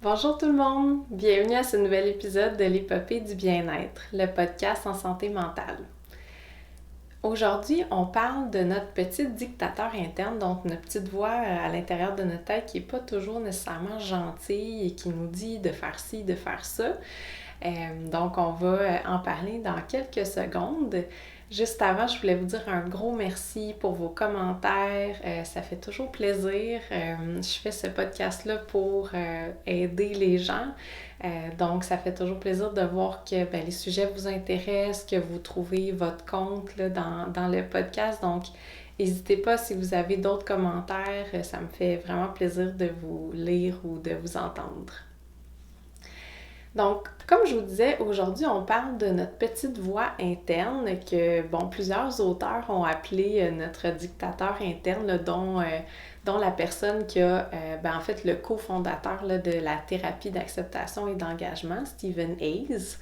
Bonjour tout le monde, bienvenue à ce nouvel épisode de l'épopée du bien-être, le podcast en santé mentale. Aujourd'hui, on parle de notre petit dictateur interne, donc notre petite voix à l'intérieur de notre tête qui n'est pas toujours nécessairement gentille et qui nous dit de faire ci, de faire ça. Donc, on va en parler dans quelques secondes. Juste avant, je voulais vous dire un gros merci pour vos commentaires. Ça fait toujours plaisir. Je fais ce podcast-là pour aider les gens. Donc, ça fait toujours plaisir de voir que les sujets vous intéressent, que vous trouvez votre compte là, dans le podcast. Donc, n'hésitez pas si vous avez d'autres commentaires. Ça me fait vraiment plaisir de vous lire ou de vous entendre. Donc, comme je vous disais, aujourd'hui, on parle de notre petite voix interne que, plusieurs auteurs ont appelé notre dictateur interne, là, dont la personne qui a, en fait, le cofondateur là, de la thérapie d'acceptation et d'engagement, Stephen Hayes.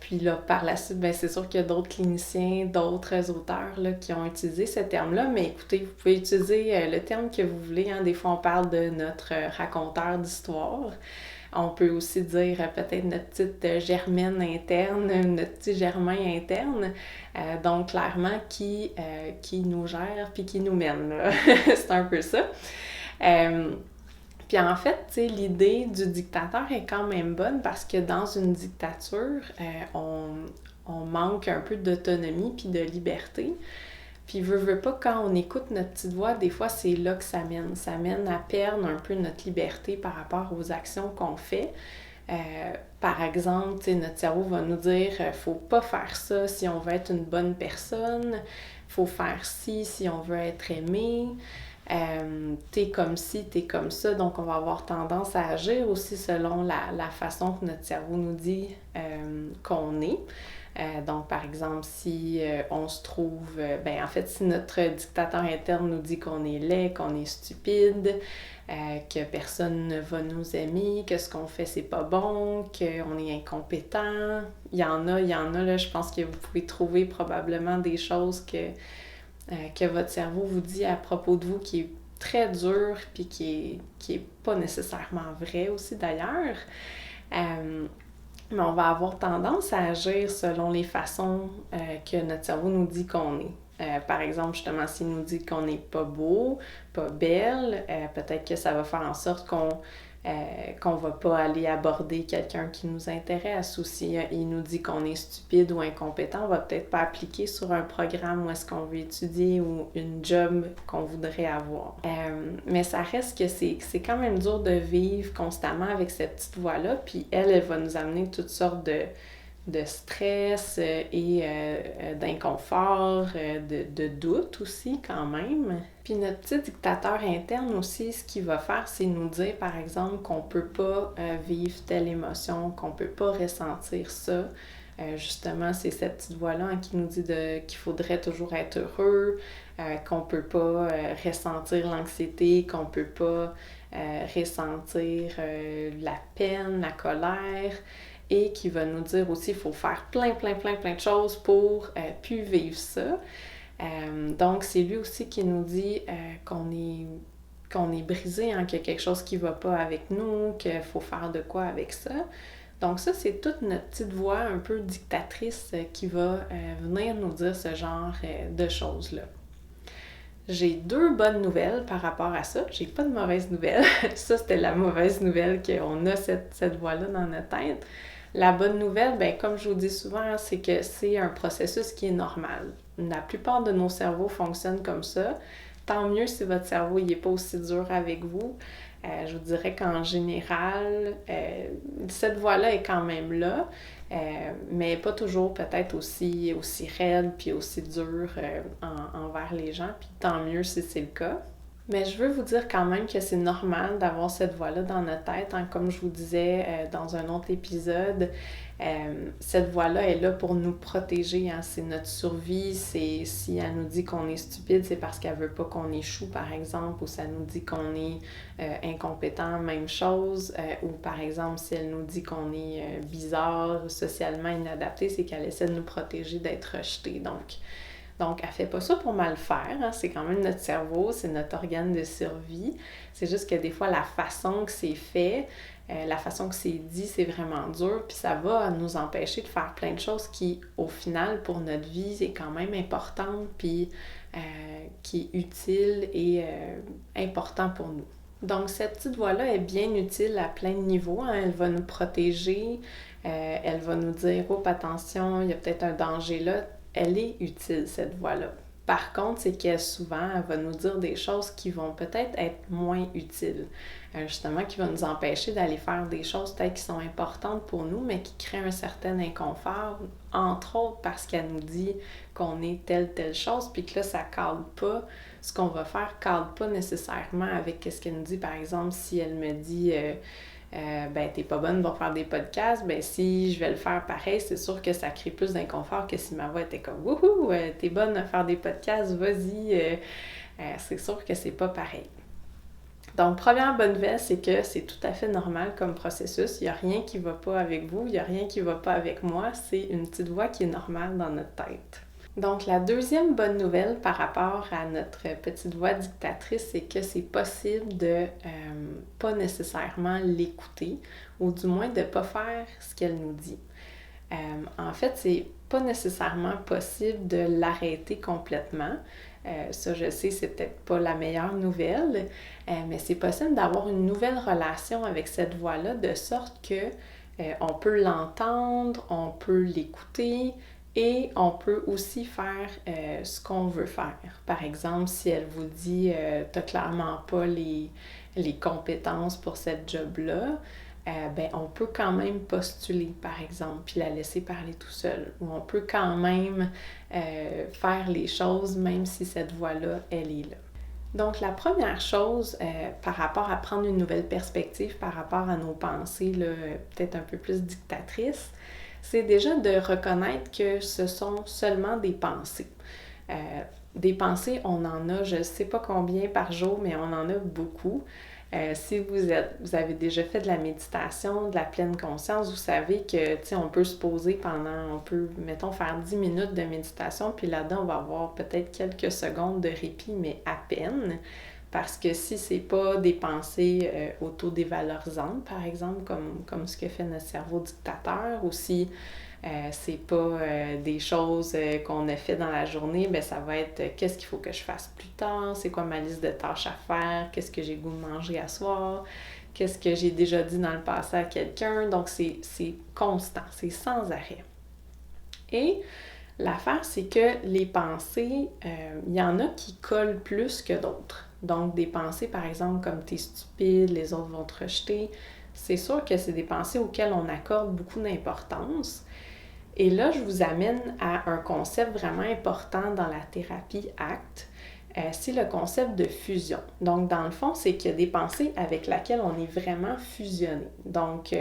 Puis là, par la suite, c'est sûr qu'il y a d'autres cliniciens, d'autres auteurs là, qui ont utilisé ce terme-là, mais écoutez, vous pouvez utiliser le terme que vous voulez. Des fois, on parle de notre raconteur d'histoire. On peut aussi dire peut-être notre petite Germaine interne, notre petit Germain interne. Donc, clairement, qui nous gère puis qui nous mène. C'est un peu ça. Puis en fait, l'idée du dictateur est quand même bonne parce que dans une dictature, on manque un peu d'autonomie puis de liberté. Puis veut pas, quand on écoute notre petite voix, des fois, c'est là que ça mène. Ça mène à perdre un peu notre liberté par rapport aux actions qu'on fait. Par exemple, notre cerveau va nous dire « faut pas faire ça si on veut être une bonne personne. Faut faire ci si on veut être aimé. T'es comme ci, t'es comme ça. » Donc, on va avoir tendance à agir aussi selon la façon que notre cerveau nous dit qu'on est. Donc, par exemple, si on se trouve... en fait, si notre dictateur interne nous dit qu'on est laid, qu'on est stupide, que personne ne va nous aimer, que ce qu'on fait, c'est pas bon, qu'on est incompétent. Il y en a, là, je pense que vous pouvez trouver probablement des choses que votre cerveau vous dit à propos de vous qui est très dur, puis qui est pas nécessairement vrai aussi, d'ailleurs. Mais on va avoir tendance à agir selon les façons que notre cerveau nous dit qu'on est. Par exemple, justement, s'il nous dit qu'on n'est pas beau, pas belle, peut-être que ça va faire en sorte qu'on va pas aller aborder quelqu'un qui nous intéresse. Ou s'il nous dit qu'on est stupide ou incompétent, on va peut-être pas appliquer sur un programme où est-ce qu'on veut étudier ou une job qu'on voudrait avoir. Mais ça reste que c'est quand même dur de vivre constamment avec cette petite voix-là, puis elle va nous amener toutes sortes de stress et d'inconfort, de doute aussi quand même. Puis notre petit dictateur interne aussi, ce qu'il va faire, c'est nous dire par exemple qu'on peut pas vivre telle émotion, qu'on peut pas ressentir ça. Justement, c'est cette petite voix-là qui nous dit qu'il faudrait toujours être heureux, qu'on peut pas ressentir l'anxiété, qu'on peut pas ressentir la peine, la colère, et qui va nous dire aussi qu'il faut faire plein de choses pour plus vivre ça. Donc, c'est lui aussi qui nous dit qu'on est brisé, qu'il y a quelque chose qui ne va pas avec nous, qu'il faut faire de quoi avec ça. Donc ça, c'est toute notre petite voix un peu dictatrice qui va venir nous dire ce genre de choses-là. J'ai 2 bonnes nouvelles par rapport à ça. J'ai pas de mauvaises nouvelles. Ça, c'était la mauvaise nouvelle qu'on a cette voix-là dans notre tête. La bonne nouvelle, comme je vous dis souvent, c'est que c'est un processus qui est normal. La plupart de nos cerveaux fonctionnent comme ça. Tant mieux si votre cerveau n'est pas aussi dur avec vous. Je vous dirais qu'en général, cette voix-là est quand même là, mais pas toujours peut-être aussi raide puis aussi dure envers les gens. Puis tant mieux si c'est le cas. Mais je veux vous dire quand même que c'est normal d'avoir cette voix-là dans notre tête. Comme je vous disais dans un autre épisode, cette voix-là est là pour nous protéger. C'est notre survie. Si elle nous dit qu'on est stupide, c'est parce qu'elle veut pas qu'on échoue, par exemple, ou ça nous dit qu'on est incompétent, même chose. Ou par exemple, si elle nous dit qu'on est bizarre, socialement inadapté, c'est qu'elle essaie de nous protéger d'être rejeté. Donc, elle fait pas ça pour mal faire, c'est quand même notre cerveau, c'est notre organe de survie. C'est juste que des fois, la façon que c'est fait, la façon que c'est dit, c'est vraiment dur, puis ça va nous empêcher de faire plein de choses qui, au final, pour notre vie, c'est quand même importante, puis qui est utile et important pour nous. Donc, cette petite voix-là est bien utile à plein de niveaux, hein. Elle va nous protéger, elle va nous dire « Oh, attention, il y a peut-être un danger là ». Elle est utile, cette voix-là. Par contre, c'est qu'elle souvent, elle va nous dire des choses qui vont peut-être être moins utiles. Justement, qui vont nous empêcher d'aller faire des choses peut-être qui sont importantes pour nous, mais qui créent un certain inconfort, entre autres parce qu'elle nous dit qu'on est telle chose, puis que là, ça cadre pas. Ce qu'on va faire cadre pas nécessairement avec ce qu'elle nous dit. Par exemple, si elle me dit ben t'es pas bonne pour faire des podcasts, ben si je vais le faire pareil, c'est sûr que ça crée plus d'inconfort que si ma voix était comme wouhou, t'es bonne à faire des podcasts, vas-y, c'est sûr que c'est pas pareil. Donc, première bonne nouvelle, c'est que c'est tout à fait normal comme processus. Il n'y a rien qui va pas avec vous, il n'y a rien qui va pas avec moi. C'est une petite voix qui est normale dans notre tête. Donc, la deuxième bonne nouvelle par rapport à notre petite voix dictatrice, c'est que c'est possible de pas nécessairement l'écouter, ou du moins de pas faire ce qu'elle nous dit. En fait, c'est pas nécessairement possible de l'arrêter complètement. Ça, je sais, c'est peut-être pas la meilleure nouvelle, mais c'est possible d'avoir une nouvelle relation avec cette voix-là, de sorte que on peut l'entendre, on peut l'écouter et on peut aussi faire ce qu'on veut faire. Par exemple, si elle vous dit « t'as clairement pas les compétences pour cette job-là », ben on peut quand même postuler, par exemple, puis la laisser parler tout seul. Ou on peut quand même faire les choses, même si cette voix-là, elle est là. Donc, la première chose par rapport à prendre une nouvelle perspective, par rapport à nos pensées, là, peut-être un peu plus dictatrices, c'est déjà de reconnaître que ce sont seulement des pensées. Des pensées, on en a, je ne sais pas combien par jour, mais on en a beaucoup. Si vous avez déjà fait de la méditation, de la pleine conscience, vous savez que, tu sais, on peut se poser on peut, mettons, faire 10 minutes de méditation, puis là-dedans, on va avoir peut-être quelques secondes de répit, mais à peine. Parce que si c'est pas des pensées auto-dévalorisantes, par exemple, comme ce que fait notre cerveau dictateur, ou si c'est pas des choses qu'on a fait dans la journée, ben ça va être qu'est-ce qu'il faut que je fasse plus tard, c'est quoi ma liste de tâches à faire, qu'est-ce que j'ai goût de manger à soir, qu'est-ce que j'ai déjà dit dans le passé à quelqu'un. Donc c'est constant, c'est sans arrêt. Et l'affaire, c'est que les pensées, il y en a qui collent plus que d'autres. Donc, des pensées, par exemple, comme « t'es stupide », les autres vont te rejeter, c'est sûr que c'est des pensées auxquelles on accorde beaucoup d'importance. Et là, je vous amène à un concept vraiment important dans la thérapie ACT, c'est le concept de fusion. Donc, dans le fond, c'est qu'il y a des pensées avec lesquelles on est vraiment fusionné. Donc,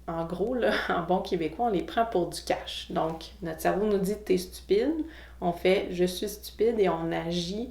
en gros, là, en bon québécois, on les prend pour du cash. Donc, notre cerveau nous dit « t'es stupide », on fait « je suis stupide » et on agit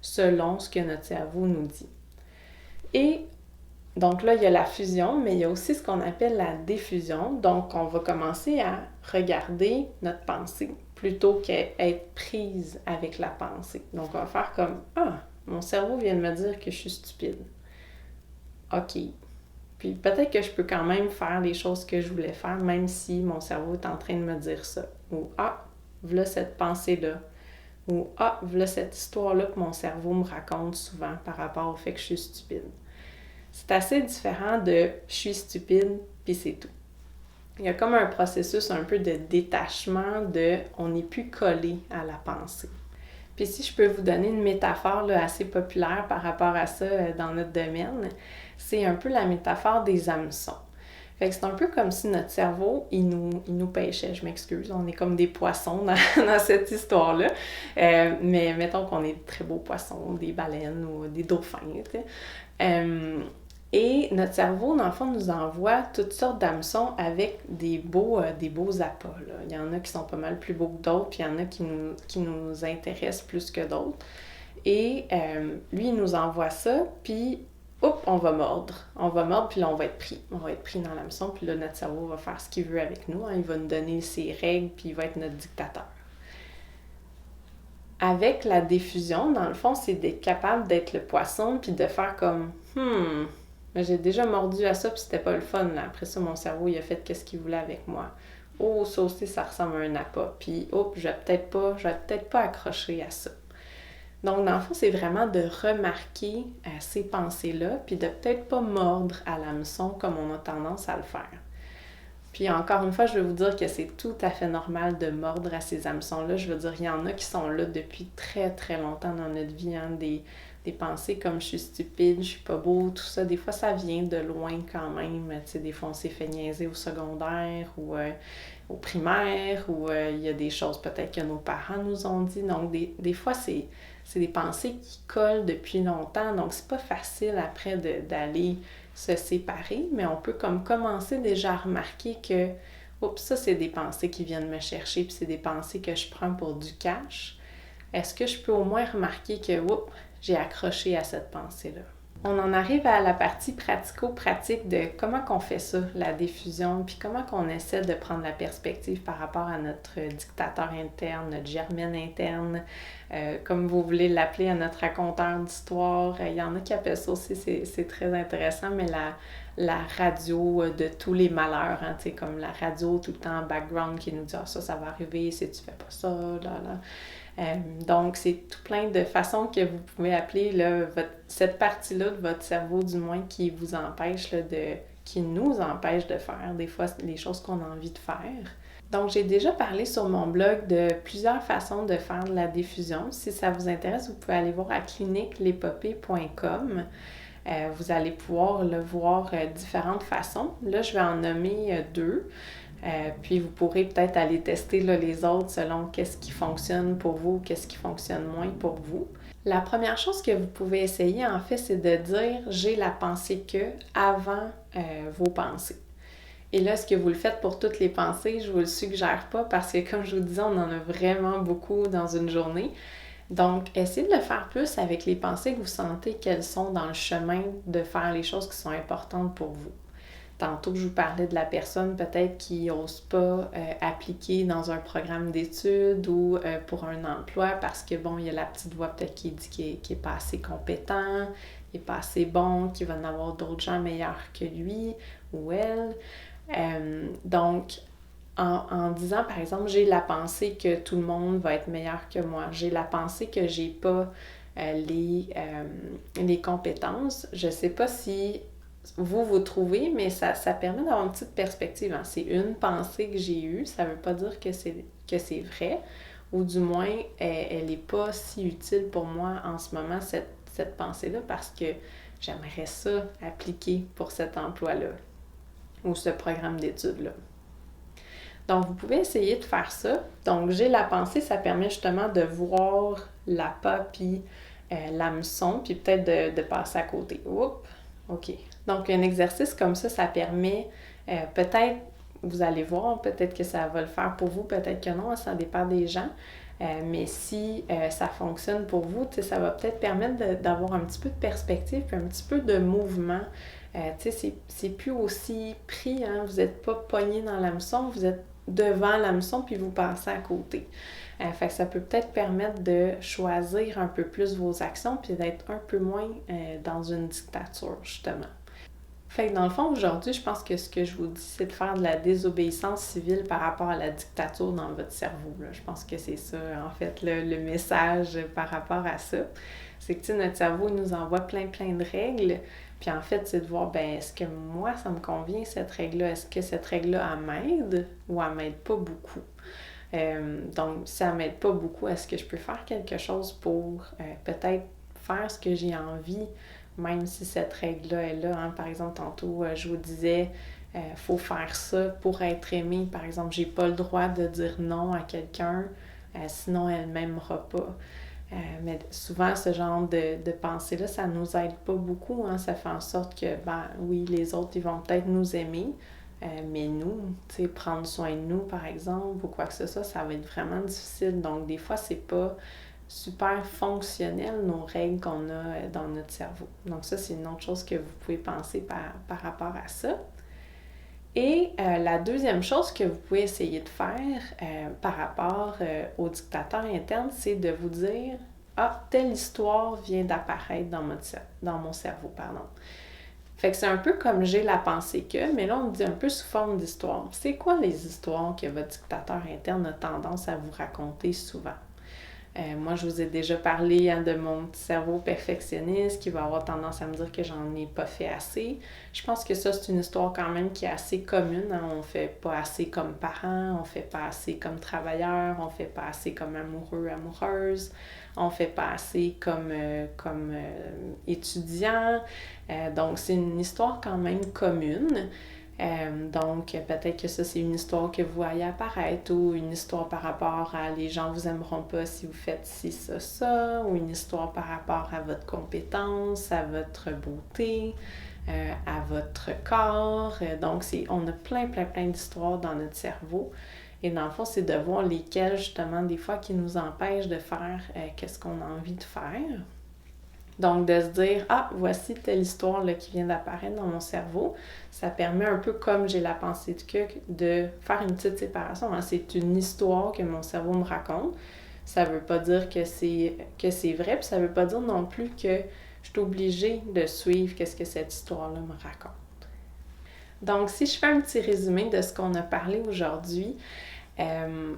selon ce que notre cerveau nous dit. Et donc là, il y a la fusion, mais il y a aussi ce qu'on appelle la diffusion. Donc, on va commencer à regarder notre pensée plutôt qu'à être prise avec la pensée. Donc, on va faire comme « Ah, mon cerveau vient de me dire que je suis stupide. OK. Puis peut-être que je peux quand même faire les choses que je voulais faire, même si mon cerveau est en train de me dire ça. » Ou « Ah, voilà cette pensée-là. » Ou « Ah, voilà cette histoire-là que mon cerveau me raconte souvent par rapport au fait que je suis stupide. » C'est assez différent de « je suis stupide » puis c'est tout. Il y a comme un processus un peu de détachement on n'est plus collé à la pensée. Puis si je peux vous donner une métaphore là, assez populaire par rapport à ça dans notre domaine, c'est un peu la métaphore des hameçons. Fait que c'est un peu comme si notre cerveau, il nous pêchait, je m'excuse, on est comme des poissons dans cette histoire-là, mais mettons qu'on est de très beaux poissons, des baleines ou des dauphins, tu sais. Et notre cerveau, dans le fond, nous envoie toutes sortes d'hameçons avec des beaux appâts, là. Il y en a qui sont pas mal plus beaux que d'autres, puis il y en a qui nous intéressent plus que d'autres. Et lui, il nous envoie ça, puis on va mordre. On va mordre, puis là, on va être pris. On va être pris dans l'hameçon, puis là, notre cerveau va faire ce qu'il veut avec nous. Hein. Il va nous donner ses règles, puis il va être notre dictateur. Avec la diffusion, dans le fond, c'est d'être capable d'être le poisson, puis de faire comme Mais j'ai déjà mordu à ça, puis c'était pas le fun, là. Après ça, mon cerveau, il a fait qu'est-ce qu'il voulait avec moi. Oh, ça aussi, ça ressemble à un appât. Puis, oh, je vais peut-être pas accrocher à ça. Donc, dans le fond, c'est vraiment de remarquer ces pensées-là, puis de peut-être pas mordre à l'hameçon comme on a tendance à le faire. Puis encore une fois, je vais vous dire que c'est tout à fait normal de mordre à ces hameçons-là. Je veux dire, il y en a qui sont là depuis très très longtemps dans notre vie, hein, des pensées comme je suis stupide, je suis pas beau, tout ça. Des fois, ça vient de loin quand même. Tu sais, des fois, on s'est fait niaiser au secondaire ou au primaire, ou il y a des choses peut-être que nos parents nous ont dit. Donc, des fois, c'est des pensées qui collent depuis longtemps. Donc, c'est pas facile après d'aller se séparer, mais on peut comme commencer déjà à remarquer que oups, ça c'est des pensées qui viennent me chercher, puis c'est des pensées que je prends pour du cash. Est-ce que je peux au moins remarquer que oups, j'ai accroché à cette pensée-là? On en arrive à la partie pratico-pratique de comment qu'on fait ça, la diffusion, puis comment qu'on essaie de prendre la perspective par rapport à notre dictateur interne, notre germaine interne, comme vous voulez l'appeler, à notre raconteur d'histoire. Il y en a qui appellent ça aussi, c'est très intéressant, mais la radio de tous les malheurs, hein, comme la radio tout le temps en background qui nous dit « Ah, ça va arriver si tu fais pas ça, là, là ». Donc, c'est tout plein de façons que vous pouvez appeler là, cette partie-là de votre cerveau, du moins, qui vous empêche, là, qui nous empêche de faire des fois les choses qu'on a envie de faire. Donc, j'ai déjà parlé sur mon blog de plusieurs façons de faire de la diffusion. Si ça vous intéresse, vous pouvez aller voir à cliniquelépopée.com. Vous allez pouvoir le voir différentes façons. Là, je vais en nommer deux. Puis vous pourrez peut-être aller tester là, les autres selon qu'est-ce qui fonctionne pour vous, qu'est-ce qui fonctionne moins pour vous. La première chose que vous pouvez essayer, en fait, c'est de dire « j'ai la pensée que » avant vos pensées. Et là, est-ce que vous le faites pour toutes les pensées? Je vous le suggère pas parce que, comme je vous disais, on en a vraiment beaucoup dans une journée. Donc, essayez de le faire plus avec les pensées que vous sentez qu'elles sont dans le chemin de faire les choses qui sont importantes pour vous. Tantôt, je vous parlais de la personne peut-être qui n'ose pas appliquer dans un programme d'études ou pour un emploi parce que, bon, il y a la petite voix peut-être qui dit qu'il n'est pas assez compétent, qu'il n'est pas assez bon, qu'il va en avoir d'autres gens meilleurs que lui ou elle. Donc, en disant, par exemple, j'ai la pensée que tout le monde va être meilleur que moi, j'ai la pensée que j'ai pas les compétences, je sais pas si vous trouvez, mais ça permet d'avoir une petite perspective. Hein. C'est une pensée que j'ai eue, ça veut pas dire que c'est vrai, ou du moins, elle n'est pas si utile pour moi en ce moment, cette pensée-là, parce que j'aimerais ça appliquer pour cet emploi-là, ou ce programme d'études-là. Donc, vous pouvez essayer de faire ça. Donc, j'ai la pensée, ça permet justement de voir l'appât puis l'hameçon, puis peut-être de passer à côté. Oups! OK. Donc, un exercice comme ça permet peut-être, vous allez voir, peut-être que ça va le faire pour vous, peut-être que non, ça dépend des gens. Mais si ça fonctionne pour vous, ça va peut-être permettre d'avoir un petit peu de perspective puis un petit peu de mouvement. C'est plus aussi pris, hein? Vous n'êtes pas pogné dans l'hameçon, vous êtes devant l'hameçon puis vous passez à côté. Fait que ça peut peut-être permettre de choisir un peu plus vos actions puis d'être un peu moins dans une dictature, justement. Fait que dans le fond, aujourd'hui, je pense que ce que je vous dis, c'est de faire de la désobéissance civile par rapport à la dictature dans votre cerveau. Là. Je pense que c'est ça, en fait, le message par rapport à ça. C'est que, notre cerveau nous envoie plein de règles. Puis en fait, c'est de voir, est-ce que moi, ça me convient, cette règle-là? Est-ce que cette règle-là, elle m'aide ou elle m'aide pas beaucoup? Donc, si elle m'aide pas beaucoup, est-ce que je peux faire quelque chose pour peut-être faire ce que j'ai envie, même si cette règle-là est là? Hein? Par exemple, tantôt, je vous disais, faut faire ça pour être aimé. Par exemple, j'ai pas le droit de dire non à quelqu'un, sinon elle m'aimera pas. Mais souvent, ce genre de pensée-là, ça nous aide pas beaucoup. Hein? Ça fait en sorte que, oui, les autres, ils vont peut-être nous aimer, mais nous, prendre soin de nous, par exemple, ou quoi que ce soit, ça va être vraiment difficile. Donc, des fois, c'est pas super fonctionnel, nos règles qu'on a dans notre cerveau. Donc, ça, c'est une autre chose que vous pouvez penser par rapport à ça. Et la deuxième chose que vous pouvez essayer de faire par rapport au dictateur interne, c'est de vous dire « Ah, telle histoire vient d'apparaître dans mon cerveau. » Fait que c'est un peu comme j'ai la pensée que, mais là on dit un peu sous forme d'histoire. C'est quoi les histoires que votre dictateur interne a tendance à vous raconter souvent? Moi, je vous ai déjà parlé de mon petit cerveau perfectionniste qui va avoir tendance à me dire que j'en ai pas fait assez. Je pense que ça, c'est une histoire quand même qui est assez commune. Hein? On fait pas assez comme parents, on fait pas assez comme travailleurs, on fait pas assez comme amoureux, amoureuse, on fait pas assez comme étudiant. Donc, c'est une histoire quand même commune. Donc, peut-être que ça, c'est une histoire que vous voyez apparaître ou une histoire par rapport à les gens vous aimeront pas si vous faites ci, ça, ou une histoire par rapport à votre compétence, à votre beauté, à votre corps. Donc, on a plein d'histoires dans notre cerveau. Et dans le fond, c'est de voir lesquelles, justement, des fois, qui nous empêchent de faire qu'est-ce qu'on a envie de faire. Donc, de se dire, ah, voici telle histoire là, qui vient d'apparaître dans mon cerveau, ça permet un peu comme j'ai la pensée de que de faire une petite séparation. Hein. C'est une histoire que mon cerveau me raconte. Ça veut pas dire que c'est vrai, puis ça veut pas dire non plus que je suis obligée de suivre qu'est-ce que cette histoire-là me raconte. Donc, si je fais un petit résumé de ce qu'on a parlé aujourd'hui,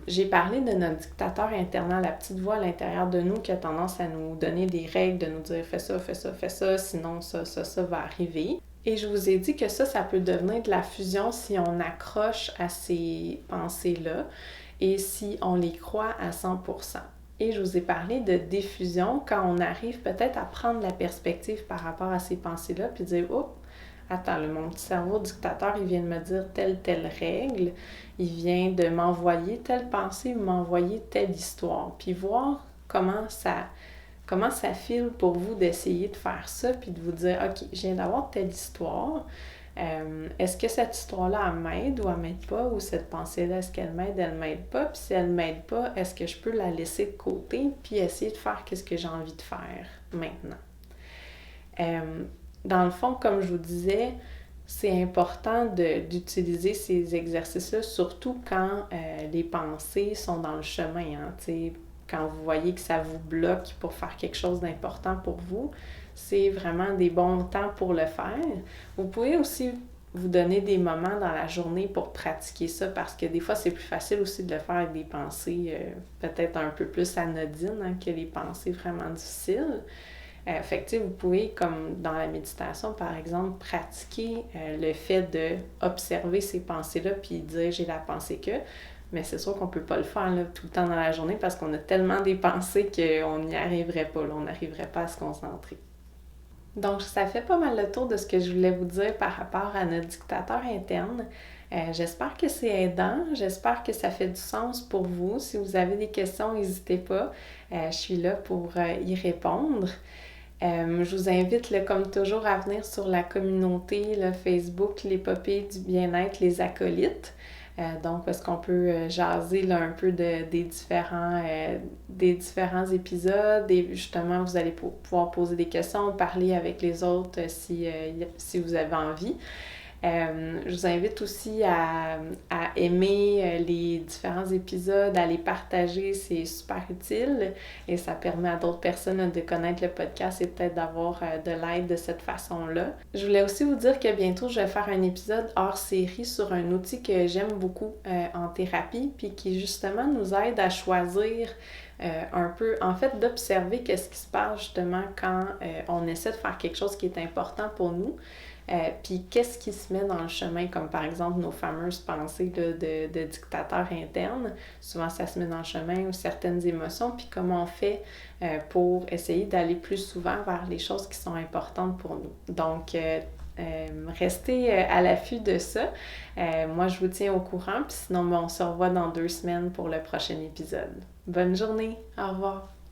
j'ai parlé de notre dictateur interne, la petite voix à l'intérieur de nous qui a tendance à nous donner des règles, de nous dire fais ça, sinon ça va arriver. Et je vous ai dit que ça peut devenir de la fusion si on accroche à ces pensées-là et si on les croit à 100%. Et je vous ai parlé de diffusion quand on arrive peut-être à prendre la perspective par rapport à ces pensées-là puis dire oh, attends, mon petit cerveau dictateur, il vient de me dire telle règle, il vient de m'envoyer telle pensée, m'envoyer telle histoire. Puis voir comment ça file pour vous d'essayer de faire ça, puis de vous dire, OK, je viens d'avoir telle histoire. Est-ce que cette histoire-là, elle m'aide ou elle m'aide pas? Ou cette pensée-là, est-ce qu'elle m'aide, elle m'aide pas? Puis si elle m'aide pas, est-ce que je peux la laisser de côté puis essayer de faire ce que j'ai envie de faire maintenant? Dans le fond, comme je vous disais, c'est important d'utiliser ces exercices-là, surtout quand les pensées sont dans le chemin. Hein, quand vous voyez que ça vous bloque pour faire quelque chose d'important pour vous, c'est vraiment des bons temps pour le faire. Vous pouvez aussi vous donner des moments dans la journée pour pratiquer ça parce que des fois, c'est plus facile aussi de le faire avec des pensées peut-être un peu plus anodines hein, que les pensées vraiment difficiles. Fait que, vous pouvez, comme dans la méditation, par exemple, pratiquer le fait d'observer ces pensées-là puis dire « j'ai la pensée que », mais c'est sûr qu'on peut pas le faire là, tout le temps dans la journée parce qu'on a tellement des pensées qu'on n'y arriverait pas, là, on n'arriverait pas à se concentrer. Donc, ça fait pas mal le tour de ce que je voulais vous dire par rapport à notre dictateur interne. J'espère que c'est aidant, j'espère que ça fait du sens pour vous. Si vous avez des questions, n'hésitez pas, je suis là pour y répondre. Je vous invite, là, comme toujours, à venir sur la communauté, là, Facebook, l'épopée du bien-être, les acolytes. Donc, est-ce qu'on peut jaser là, un peu des différents épisodes et justement, vous allez pouvoir poser des questions, parler avec les autres si vous avez envie. Je vous invite aussi à aimer les différents épisodes, à les partager, c'est super utile et ça permet à d'autres personnes de connaître le podcast et peut-être d'avoir de l'aide de cette façon-là. Je voulais aussi vous dire que bientôt je vais faire un épisode hors série sur un outil que j'aime beaucoup en thérapie puis qui justement nous aide à choisir un peu, en fait, d'observer qu'est-ce qui se passe justement quand on essaie de faire quelque chose qui est important pour nous. Puis qu'est-ce qui se met dans le chemin, comme par exemple nos fameuses pensées là, de dictateurs internes. Souvent, ça se met dans le chemin ou certaines émotions, puis comment on fait pour essayer d'aller plus souvent vers les choses qui sont importantes pour nous. Donc, restez à l'affût de ça. Moi, je vous tiens au courant, puis sinon, on se revoit dans 2 semaines pour le prochain épisode. Bonne journée! Au revoir!